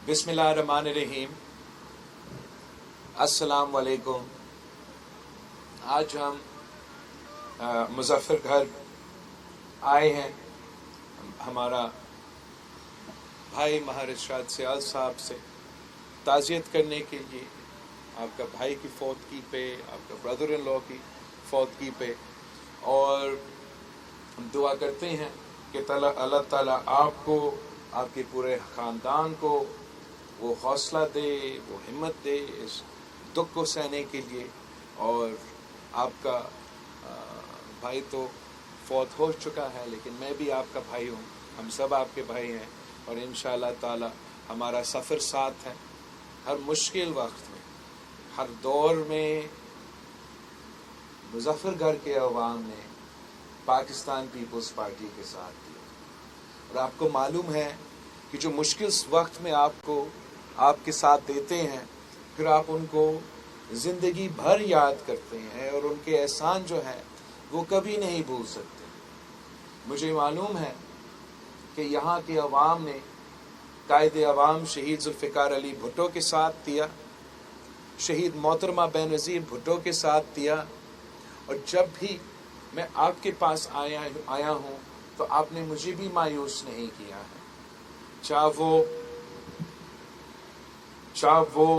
بسم اللہ الرحمن الرحیم۔ السلام علیکم۔ آج ہم مظفر گھر آئے ہیں ہمارا بھائی ماہر ارشاد سیال صاحب سے تعزیت کرنے کے لیے، آپ کا بھائی کی فوتگی پہ، آپ کا بردر ان لا کی فوتگی پہ، اور ہم دعا کرتے ہیں کہ اللہ تعالیٰ آپ کو، آپ کے پورے خاندان کو وہ حوصلہ دے، وہ ہمت دے اس دکھ کو سہنے کے لیے۔ اور آپ کا بھائی تو فوت ہو چکا ہے، لیکن میں بھی آپ کا بھائی ہوں، ہم سب آپ کے بھائی ہیں، اور انشاءاللہ تعالی ہمارا سفر ساتھ ہے ہر مشکل وقت میں، ہر دور میں۔ مظفر گھر کے عوام نے پاکستان پیپلز پارٹی کے ساتھ دیا، اور آپ کو معلوم ہے کہ جو مشکل وقت میں آپ کے ساتھ دیتے ہیں، پھر آپ ان کو زندگی بھر یاد کرتے ہیں، اور ان کے احسان جو ہے وہ کبھی نہیں بھول سکتے۔ مجھے معلوم ہے کہ یہاں کے عوام نے قائد عوام شہید ذوالفقار علی بھٹو کے ساتھ دیا، شہید محترمہ بے نظیر بھٹو کے ساتھ دیا، اور جب بھی میں آپ کے پاس آیا ہوں تو آپ نے مجھے بھی مایوس نہیں کیا ہے، چاہے وہ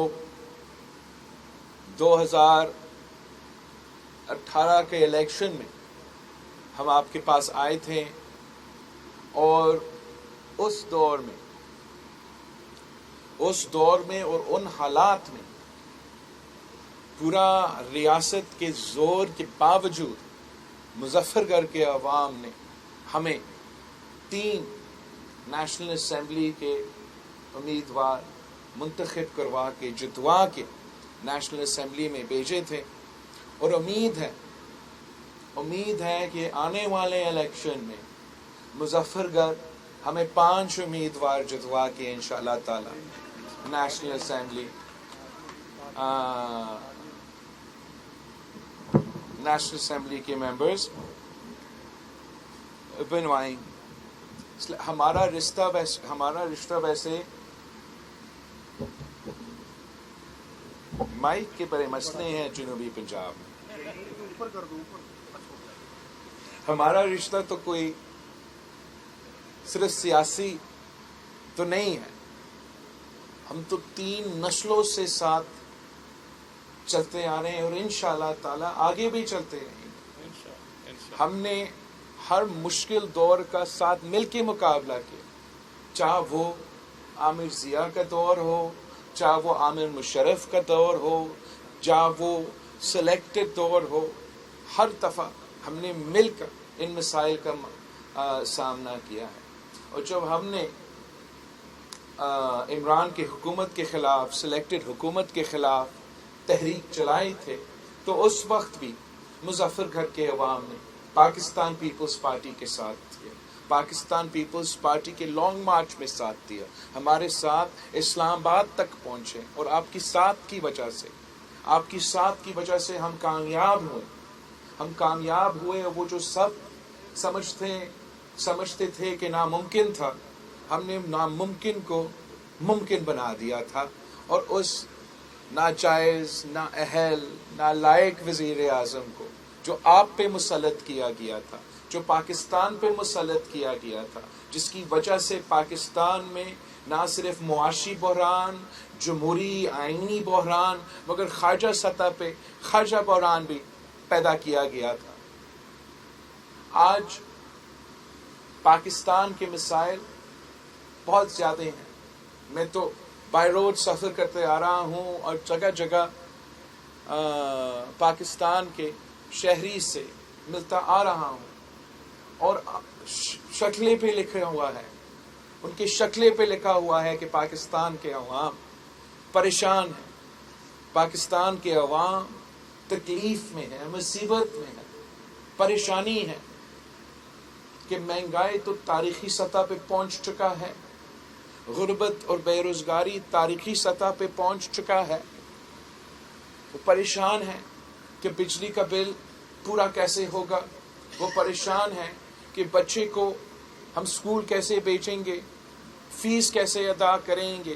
2018 کے الیکشن میں ہم آپ کے پاس آئے تھے، اور اس دور میں اور ان حالات میں پورا ریاست کے زور کے باوجود مظفر گھر کے عوام نے ہمیں 3 نیشنل اسمبلی کے امیدوار منتخب کروا کے، جتوا کے نیشنل اسمبلی میں بھیجے تھے، اور امید ہے کہ آنے والے الیکشن میں مظفر گھر ہمیں 5 امیدوار جتوا کے انشاءاللہ تعالی نیشنل اسمبلی کے ممبرز بنوائیں۔ ہمارا رشتہ ویسے مائک کے بڑے مسئلے ہیں جنوبی پنجاب میں۔ ہمارا رشتہ تو کوئی صرف سیاسی تو نہیں ہے، ہم تو 3 نسلوں سے ساتھ چلتے آ رہے ہیں، اور انشاءاللہ تعالی آگے بھی چلتے رہیں گے۔ ہم نے ہر مشکل دور کا ساتھ مل کے مقابلہ کیا، چاہے وہ عامر ضیاء کا دور ہو، چاہے وہ عامر مشرف کا دور ہو، چاہے وہ سلیکٹڈ دور ہو، ہر دفعہ ہم نے مل کر ان مسائل کا سامنا کیا ہے۔ اور جب ہم نے عمران کی حکومت کے خلاف، سلیکٹڈ حکومت کے خلاف تحریک چلائی تھے، تو اس وقت بھی مظفر گھر کے عوام نے پاکستان پیپلز پارٹی کے ساتھ دیا، پاکستان پیپلز پارٹی کے لانگ مارچ میں ساتھ دیا، ہمارے ساتھ اسلام آباد تک پہنچے، اور آپ کی ساتھ کی وجہ سے ہم کامیاب ہوئے۔ وہ جو سب سمجھتے تھے کہ ناممکن تھا، ہم نے ناممکن کو ممکن بنا دیا تھا، اور اس ناجائز، نااہل، نالائق وزیر اعظم کو جو آپ پہ مسلط کیا گیا تھا، جو پاکستان پہ مسلط کیا گیا تھا، جس کی وجہ سے پاکستان میں نہ صرف معاشی بحران، جمہوری آئینی بحران، مگر خارجہ سطح پہ خارجہ بحران بھی پیدا کیا گیا تھا۔ آج پاکستان کے مسائل بہت زیادہ ہیں۔ میں تو بائی روڈ سفر کرتے آ رہا ہوں، اور جگہ جگہ پاکستان کے شہری سے ملتا آ رہا ہوں، اور شکلیں پہ لکھا ہوا ہے، ان کی شکلیں پہ لکھا ہوا ہے کہ پاکستان کے عوام پریشان ہیں، پاکستان کے عوام تکلیف میں ہے، مصیبت میں ہے، پریشانی ہے، کہ مہنگائی تو تاریخی سطح پہ پہنچ چکا ہے، غربت اور بے روزگاری تاریخی سطح پہ پہنچ چکا ہے۔ وہ پریشان ہیں کہ بجلی کا بل پورا کیسے ہوگا، وہ پریشان ہیں کہ بچے کو ہم اسکول کیسے بھیجیں گے، فیس کیسے ادا کریں گے،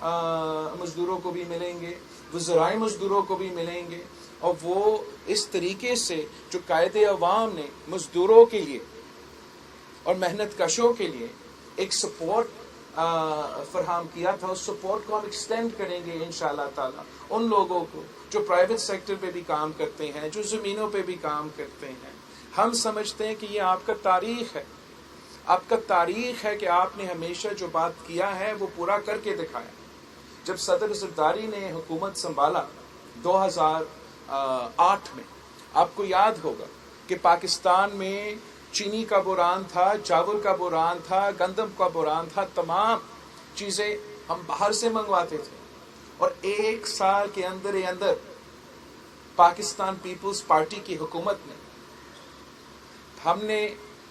مزدوروں کو بھی ملیں گے، وزرائے مزدوروں کو بھی ملیں گے، اور وہ اس طریقے سے جو قائد عوام نے مزدوروں کے لیے اور محنت کشوں کے لیے ایک سپورٹ فراہم کیا تھا، اس سپورٹ کو ہم ایکسٹینڈ کریں گے انشاءاللہ تعالی ان لوگوں کو جو پرائیویٹ سیکٹر پہ بھی کام کرتے ہیں، جو زمینوں پہ بھی کام کرتے ہیں۔ ہم سمجھتے ہیں کہ یہ آپ کا تاریخ ہے، آپ کا تاریخ ہے کہ آپ نے ہمیشہ جو بات کیا ہے وہ پورا کر کے دکھایا۔ جب صدر زرداری نے حکومت سنبھالا 2008 میں، آپ کو یاد ہوگا کہ پاکستان میں چینی کا بحران تھا، چاول کا بحران تھا، گندم کا بحران تھا، تمام چیزیں ہم باہر سے منگواتے تھے، اور 1 سال کے اندر پاکستان پیپلز پارٹی کی حکومت میں ہم نے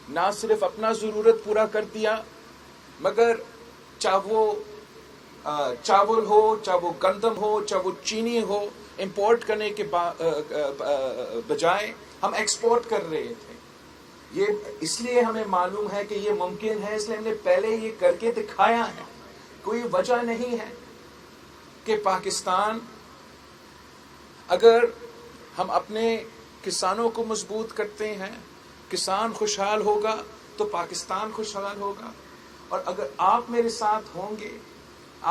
نہ صرف اپنا ضرورت پورا کر دیا، مگر چاہے وہ چاول ہو، چاہے وہ گندم ہو، چاہے وہ چینی ہو، امپورٹ کرنے کے بجائے ہم ایکسپورٹ کر رہے تھے۔ یہ اس لیے ہمیں معلوم ہے کہ یہ ممکن ہے، اس لیے ہم نے پہلے یہ کر کے دکھایا ہے۔ کوئی وجہ نہیں ہے کہ پاکستان، اگر ہم اپنے کسانوں کو مضبوط کرتے ہیں، کسان خوشحال ہوگا تو پاکستان خوشحال ہوگا، اور اگر آپ میرے ساتھ ہوں گے،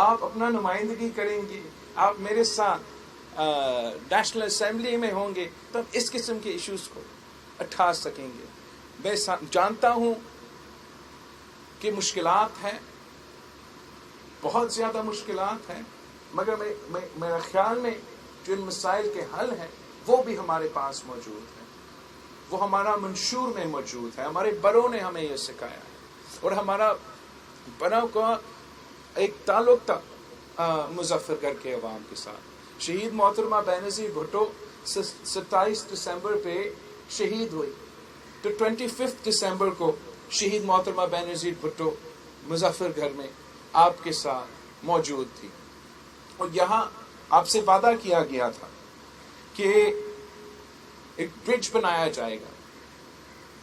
آپ اپنا نمائندگی کریں گے، آپ میرے ساتھ نیشنل اسمبلی میں ہوں گے، تو ہم اس قسم کے ایشوز کو اٹھا سکیں گے۔ میں جانتا ہوں کہ مشکلات ہیں، بہت زیادہ مشکلات ہیں، مگر میرا خیال میں جو ان مسائل کے حل ہیں وہ بھی ہمارے پاس موجود ہیں، وہ ہمارا منشور میں موجود ہے، ہمارے بڑوں نے ہمیں یہ سکھایا ہے، اور ہمارا بڑوں کا ایک تعلق تھا مظفر گڑھ کے عوام کے ساتھ۔ شہید محترمہ بینظیر بھٹو 27 دسمبر پہ شہید ہوئی، تو 25 دسمبر کو شہید محترمہ بینظیر بھٹو مظفر گڑھ میں آپ کے ساتھ موجود تھی، اور یہاں آپ سے وعدہ کیا گیا تھا کہ ایک برج بنایا جائے گا،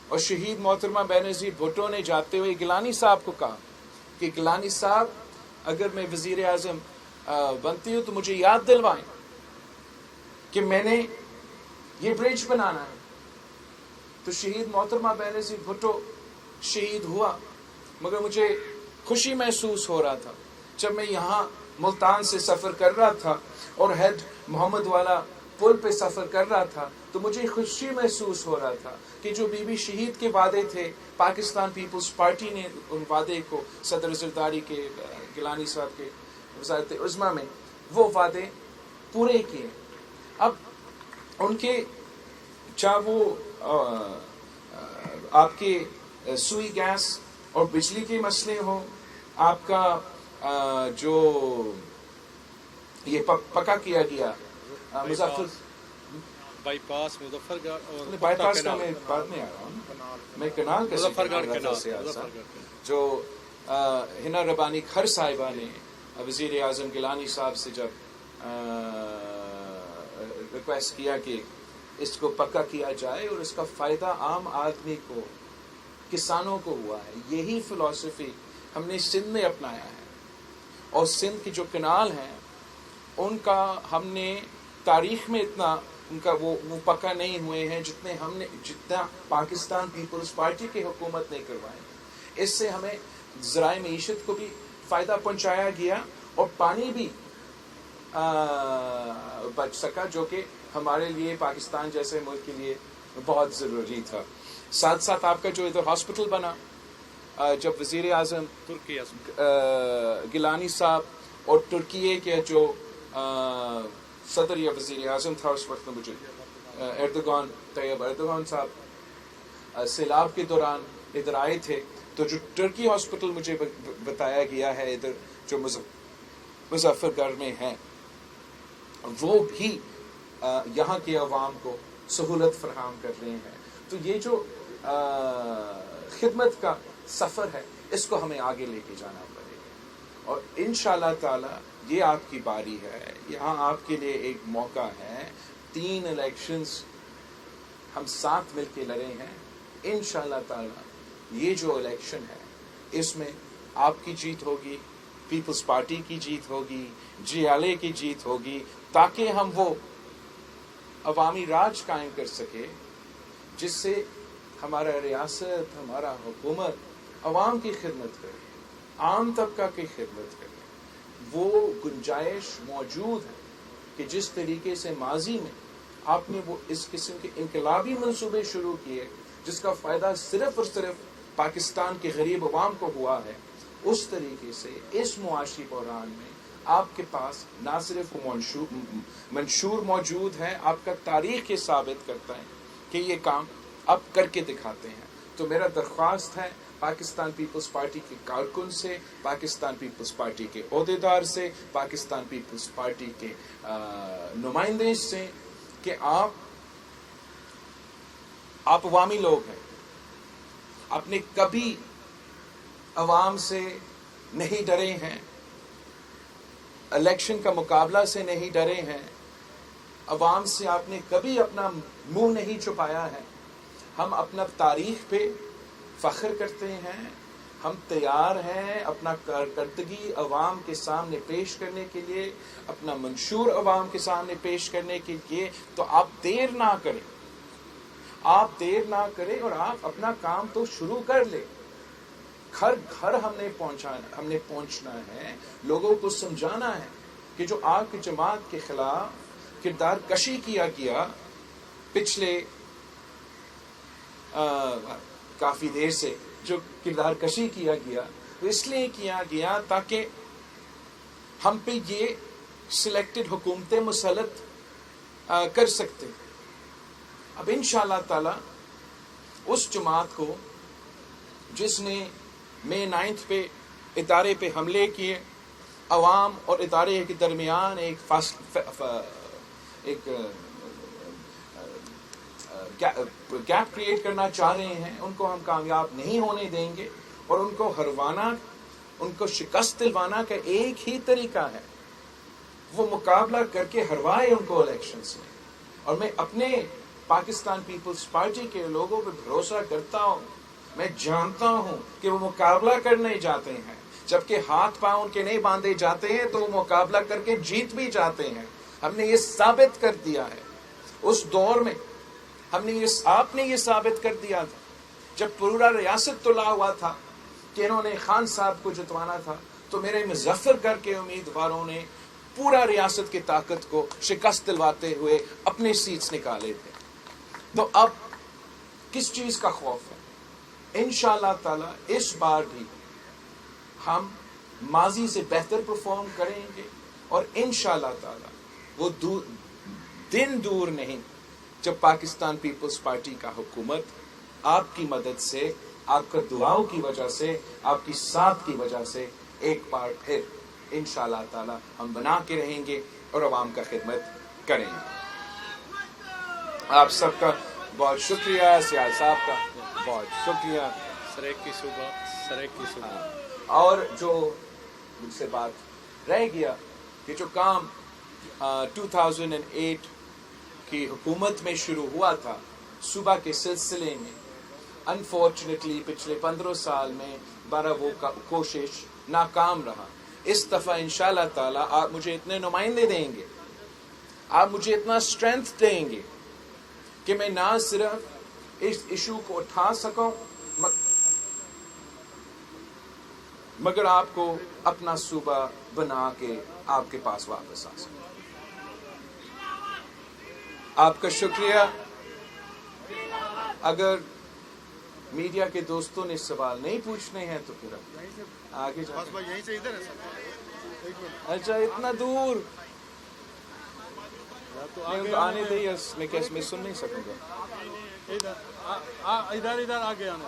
اور شہید محترمہ بینظیر بھٹو نے جاتے ہوئے گیلانی صاحب کو کہا کہ گیلانی صاحب اگر میں وزیر اعظم بنتی ہوں تو مجھے یاد دلوائیں کہ میں نے یہ برج بنانا ہے۔ تو شہید محترمہ بینظیر بھٹو شہید ہوا، مگر مجھے خوشی محسوس ہو رہا تھا جب میں یہاں ملتان سے سفر کر رہا تھا اور ہیڈ محمد والا پل پہ سفر کر رہا تھا، تو مجھے خوشی محسوس ہو رہا تھا کہ جو بی بی شہید کے وعدے تھے، پاکستان پیپلز پارٹی نے ان وعدے کو صدر زرداری کے، گیلانی صاحب کے وزارت عظمیٰ میں وہ وعدے پورے کیے۔ اب ان کے چاہے وہ آپ کے سوئی گیس اور بجلی کے مسئلے ہوں، آپ کا جو یہ پکا کیا گیا مظفر بائی پاس مظفر گڑھ، اور بائی پاس کا میں بعد میں آ رہا ہوں، میں کنال کا مظفر گڑھ جو ہنا ربانی کھر صاحبہ نے وزیر اعظم گیلانی صاحب سے جب ریکویسٹ کیا کہ اس کو پکا کیا جائے اور اس کا فائدہ عام آدمی کو، کسانوں کو ہوا ہے، یہی فلسفی ہم نے سندھ میں اپنایا ہے، اور سندھ کی جو کنال ہیں ان کا ہم نے تاریخ میں اتنا ان کا وہ پکا نہیں ہوئے ہیں جتنا پاکستان پیپلز پارٹی کی حکومت نے کروائے ہیں۔ اس سے ہمیں ذرائع معیشت کو بھی فائدہ پہنچایا گیا، اور پانی بھی بچ سکا، جو کہ ہمارے لیے، پاکستان جیسے ملک کے لیے بہت ضروری تھا۔ ساتھ ساتھ آپ کا جو ادھر ہاسپٹل بنا، جب وزیر اعظم گیلانی صاحب اور ترکیے کے جو صدر یا وزیر اعظم تھا اس وقت مجھے ایردوغان، طیب ایردوغان صاحب سیلاب کے دوران ادھر آئے تھے، تو جو ٹرکی ہاسپٹل مجھے بتایا گیا ہے ادھر جو مظفر گڑھ میں ہے، وہ بھی یہاں کے عوام کو سہولت فراہم کر رہے ہیں۔ تو یہ جو خدمت کا سفر ہے اس کو ہمیں آگے لے کے جانا پڑے گا، اور انشاءاللہ تعالی یہ آپ کی باری ہے، یہاں آپ کے لیے ایک موقع ہے۔ 3 الیکشنز ہم ساتھ مل کے لڑے ہیں، انشاءاللہ تعالی یہ جو الیکشن ہے اس میں آپ کی جیت ہوگی، پیپلز پارٹی کی جیت ہوگی, GLA کی جیت ہوگی, تاکہ ہم وہ عوامی راج قائم کر سکے جس سے ہمارا ریاست, ہمارا حکومت عوام کی خدمت کرے, عام طبقہ کی خدمت کرے. وہ گنجائش موجود ہے کہ جس طریقے سے ماضی میں آپ نے وہ اس قسم کے انقلابی منصوبے شروع کیے جس کا فائدہ صرف اور صرف پاکستان کے غریب عوام کو ہوا ہے, اس طریقے سے اس معاشی بحران میں آپ کے پاس نہ صرف منشور موجود ہے, آپ کا تاریخ یہ ثابت کرتا ہے کہ یہ کام آپ کر کے دکھاتے ہیں. تو میرا درخواست ہے پاکستان پیپلز پارٹی کے کارکن سے, پاکستان پیپلز پارٹی کے عہدیدار سے, پاکستان پیپلز پارٹی کے نمائندے سے کہ آپ عوامی لوگ ہیں, آپ نے کبھی عوام سے نہیں ڈرے ہیں, الیکشن کا مقابلہ سے نہیں ڈرے ہیں, عوام سے آپ نے کبھی اپنا منہ نہیں چھپایا ہے. ہم اپنا تاریخ پہ فخر کرتے ہیں, ہم تیار ہیں اپنا کارکردگی عوام کے سامنے پیش کرنے کے لیے, اپنا منشور عوام کے سامنے پیش کرنے کے لیے. تو آپ دیر نہ کریں, آپ دیر نہ کریں اور آپ اپنا کام تو شروع کر لیں. گھر گھر ہم نے پہنچنا ہے, لوگوں کو سمجھانا ہے کہ جو آپ کی جماعت کے خلاف کردار کشی کیا گیا پچھلے کافی دیر سے, جو کردار کشی کیا گیا وہ اس لیے کیا گیا تاکہ ہم پہ یہ سلیکٹڈ حکومتیں مسلط کر سکتے. اب انشاءاللہ تعالی اس جماعت کو جس نے مئی 9 پہ ادارے پہ حملے کیے, عوام اور ادارے کے درمیان ایک گیپ کریٹ کرنا چاہ رہے ہیں, ان کو ہم کامیاب نہیں ہونے دیں گے. اور ان کو ہروانا, ان کو شکست دلوانا کا ایک ہی طریقہ ہے, وہ مقابلہ کر کے ہروائے ان کو الیکشنز میں. اور میں اپنے پاکستان پیپلز پارٹی کے لوگوں پہ بھروسہ کرتا ہوں, میں جانتا ہوں کہ وہ مقابلہ کرنے جاتے ہیں, جبکہ ہاتھ پاؤں ان کے نہیں باندھے جاتے ہیں تو وہ مقابلہ کر کے جیت بھی جاتے ہیں. ہم نے یہ ثابت کر دیا ہے. اس دور میں آپ نے یہ ثابت کر دیا تھا جب پورا ریاست تلا ہوا تھا کہ انہوں نے خان صاحب کو جتوانا تھا, تو میرے مظفر گڑھ کے امیدواروں نے پورا ریاست کی طاقت کو شکست دلواتے ہوئے اپنے سیٹس نکالے تھے. تو اب کس چیز کا خوف ہے؟ انشاءاللہ تعالی اس بار بھی ہم ماضی سے بہتر پرفارم کریں گے, اور انشاءاللہ تعالی وہ دن دور نہیں جب پاکستان پیپلز پارٹی کا حکومت آپ کی مدد سے, آپ کا دعاؤں کی وجہ سے, آپ کی ساتھ کی وجہ سے ایک بار پھر انشاءاللہ تعالی ہم بنا کے رہیں گے اور عوام کا خدمت کریں گے. آپ سب کا بہت شکریہ, سیال صاحب کا بہت شکریہ. سریک کی صبح. اور جو مجھ سے بات رہ گیا کہ جو کام 2008 کی حکومت میں شروع ہوا تھا صوبہ کے سلسلے میں, انفارچونیٹلی پچھلے 15 سال میں بارہ وہ کوشش ناکام رہا. اس دفعہ انشاءاللہ تعالی آپ مجھے اتنے نمائندے دیں گے, آپ مجھے اتنا اسٹرینتھ دیں گے کہ میں نہ صرف اس ایشو کو اٹھا سکوں مگر آپ کو اپنا صوبہ بنا کے آپ کے پاس واپس آ سکوں. آپ کا شکریہ. اگر میڈیا کے دوستوں نے سوال نہیں پوچھنے ہیں تو پھر آگے جائیں. اچھا اتنا دور آنے دیں, میں کیسے میں سن نہیں سکوں گا. ادھر آگے آنے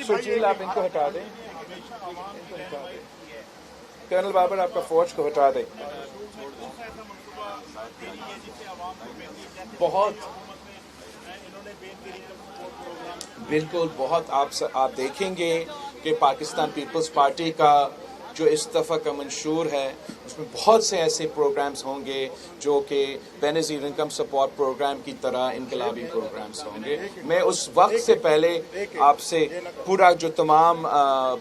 سوچیل آپ ان کو ہٹا دیں. کرنل بابر آپ کا فوج کو ہٹا دیں. بہت بالکل بہت آپ دیکھیں گے کہ پاکستان پیپلز پارٹی کا جو اس دفعہ کا منشور ہے اس میں بہت سے ایسے پروگرامز ہوں گے جو کہ بے نظیر انکم سپورٹ پروگرام کی طرح انقلابی پروگرامز ہوں گے. میں اس وقت سے پہلے آپ سے پورا جو تمام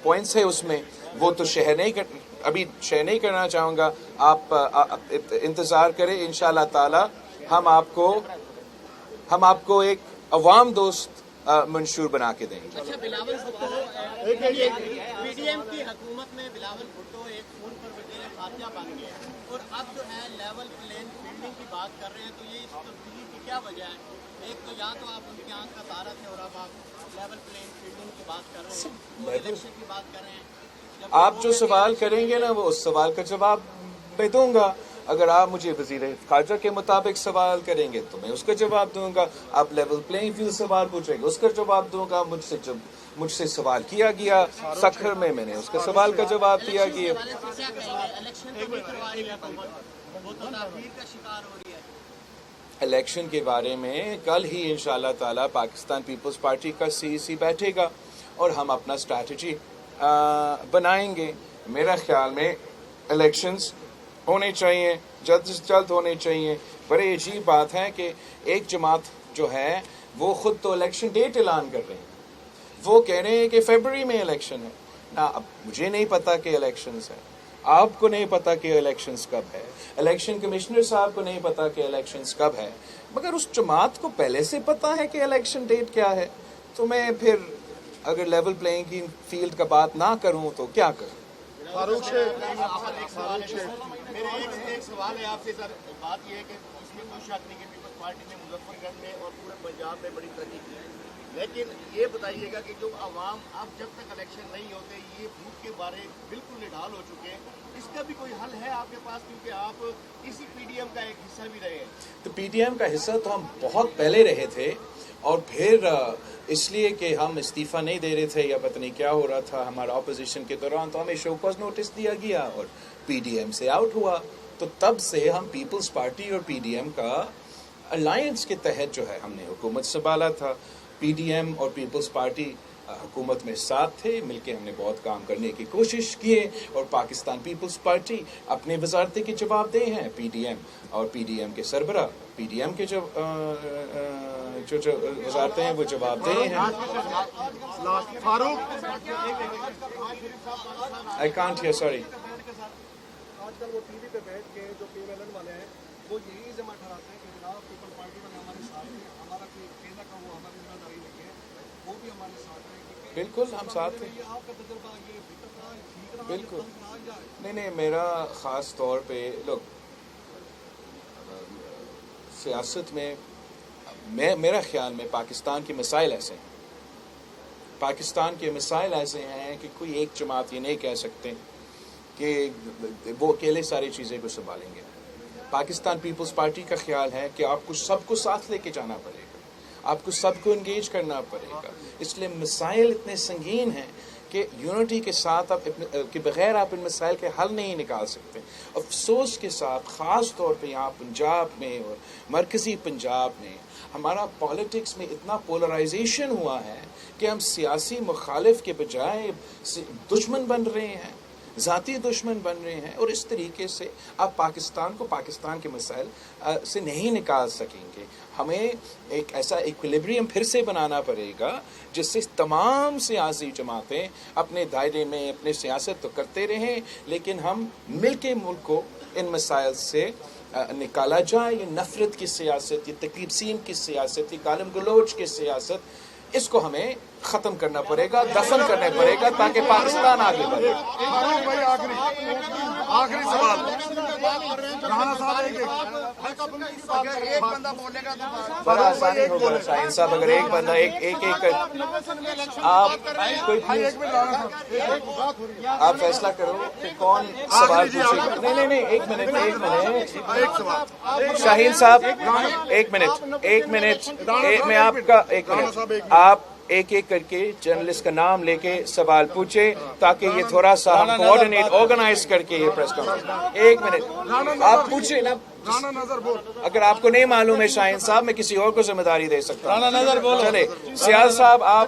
پوائنٹس ہیں اس میں وہ تو ابھی شیئر نہیں کرنا چاہوں گا. آپ انتظار کریں، انشاءاللہ تعالی ہم آپ کو ایک عوام دوست منشور بنا کے دیں گے. اچھا، Bilawal Bhutto P D M کی حکومت میں بلاول بھٹو ایک فون پر وزیر خارجہ بن گئے اور اب جو ہے لیول پلین فیلڈنگ کی بات کر رہے ہیں، تو یہ اس تبدیلی کی کیا وجہ ہے؟ ایک تو یا تو آپ ان کی آنکھ کا تارا تھے اور اب آپ لیول پلین فیلڈنگ کی بات کر رہے ہیں، وہ الیکشن کی بات کر رہے ہیں. آپ جو سوال کریں گے نا وہ اس سوال کا جواب میں دوں گا. اگر آپ مجھے وزیر خارجہ کے مطابق سوال کریں گے تو میں اس کا جواب دوں گا. آپ لیول پلینگ فیلڈ سوال پوچھیں گے اس کا جواب دوں گا. مجھ سے سوال کیا گیا سکھر میں نے اس کے سوال کا جواب دیا گیا. الیکشن کے بارے میں کل ہی انشاءاللہ تعالی پاکستان پیپلز پارٹی کا CEC بیٹھے گا اور ہم اپنا اسٹریٹجی بنائیں گے. میرا خیال میں الیکشنز ہونے چاہیے، جلد سے جلد ہونے چاہیے. بڑی عجیب بات ہے کہ ایک جماعت جو ہے وہ خود تو الیکشن ڈیٹ اعلان کر رہے ہیں. وہ کہہ رہے ہیں کہ فیبروری میں الیکشن ہے. اب مجھے نہیں پتا کہ الیکشنز ہے، آپ کو نہیں پتا کہ الیکشنز کب ہے، الیکشن کمشنر صاحب کو نہیں پتا کہ الیکشنز کب ہے، مگر اس جماعت کو پہلے سے پتا ہے کہ الیکشن ڈیٹ کیا ہے. تو میں پھر اگر لیول پلینگ فیلڈ کا بات نہ کروں تو کیا کروں؟ فاروق میرا ایک سوال ہے آپ سے سر. بات یہ ہے کہ اس میں کوئی شک نہیں کہ پیپلز پارٹی نے مظفر گڑھ میں اور پورے پنجاب میں بڑی ترقی کی ہے، لیکن یہ بتائیے گا کہ جو عوام اب جب تک الیکشن نہیں ہوتے یہ بھوک کے بارے بالکل نڈھال ہو چکے ہیں، اس کا بھی کوئی حل ہے آپ کے پاس؟ کیونکہ آپ اسی PDM کا ایک حصہ بھی رہے ہیں. تو PDM کا حصہ تو ہم بہت پہلے رہے تھے، اور پھر اس لیے کہ ہم استعفیٰ نہیں دے رہے تھے یا پتہ نہیں کیا ہو رہا تھا ہمارا اپوزیشن کے دوران، تو ہمیں شو کاز نوٹس دیا گیا اور PDM سے آؤٹ ہوا. تو تب سے ہم پیپلز پارٹی اور PDM کا الائنس کے تحت جو ہے ہم نے حکومت سنبھالا تھا. PDM اور پیپلز پارٹی حکومت میں ساتھ تھے، مل کے ہم نے بہت کام کرنے کی کوشش کیے، اور پاکستان پیپلز پارٹی اپنے وزارتیں کے جواب دہ ہیں. PDM اور PDM کے سربراہ PDM کے جو وزارتیں ہیں وہ جواب دہ ہیں. I can't hear, sorry. آج کل وہ ٹی وی پہ بیٹھ کے جو PMLN والے ہیں وہ یہی الزام ٹھہراتے ہیں کہ جناب پیپل پارٹی والے ہمارے ساتھ ہیں، ہمارا کوئی کہنا کا وہ ہماری ذمہ داری نہیں ہے، وہ بھی ہمارے ساتھ ہیں. بالکل ہم ساتھ ہیں. آپ کا تجربہ یہ فکر رہا ہے، ٹھیک رہا، بالکل نہیں، میرا خاص طور پہ لوگ سیاست میں میرا خیال میں پاکستان کے مسائل ایسے ہیں، پاکستان کے مسائل ایسے ہیں کہ کوئی ایک جماعت یہ نہیں کہہ سکتے کہ وہ اکیلے ساری چیزیں کو سنبھالیں گے. پاکستان پیپلز پارٹی کا خیال ہے کہ آپ کو سب کو ساتھ لے کے جانا پڑے گا، آپ کو سب کو انگیج کرنا پڑے گا. اس لیے مسائل اتنے سنگین ہیں کہ یونٹی کے ساتھ کے بغیر آپ ان مسائل کے حل نہیں نکال سکتے. افسوس کے ساتھ خاص طور پہ یہاں پنجاب میں اور مرکزی پنجاب میں ہمارا پالیٹکس میں اتنا پولرائزیشن ہوا ہے کہ ہم سیاسی مخالف کے بجائے دشمن بن رہے ہیں، ذاتی دشمن بن رہے ہیں، اور اس طریقے سے آپ پاکستان کو پاکستان کے مسائل سے نہیں نکال سکیں گے. ہمیں ایک ایسا ایکویلیبریم پھر سے بنانا پڑے گا جس سے تمام سیاسی جماعتیں اپنے دائرے میں اپنے سیاست تو کرتے رہیں، لیکن ہم مل کے ملک کو ان مسائل سے نکالا جائے. یہ نفرت کی سیاست، یہ تقسیم کی سیاست، یہ گالم گلوچ کی سیاست، اس کو ہمیں ختم کرنا پڑے گا، دفن کرنا پڑے گا تاکہ پاکستان آگے بڑھے. آخری سوال رانا صاحب، ایک بندہ بولے گا تو بڑا آسانی ہوگا شاہین صاحب اگر ایک بندہ ایک آپ فیصلہ کرو کہ کون سوال پوچھے گا. نہیں ایک منٹ شاہین صاحب، ایک منٹ میں آپ کا ایک منٹ، آپ ایک کر کے جرنلسٹ کا نام لے کے سوال پوچھے تاکہ یہ تھوڑا سا ہم کوآرڈینیٹ آرگنائز کر کے یہ پریس کانفرنس. ایک منٹ آپ پوچھیں نا، اگر آپ کو نہیں معلوم ہے شاہین صاحب میں کسی اور کو ذمہ داری دے سکتا ہوں. چلے سیال صاحب آپ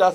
10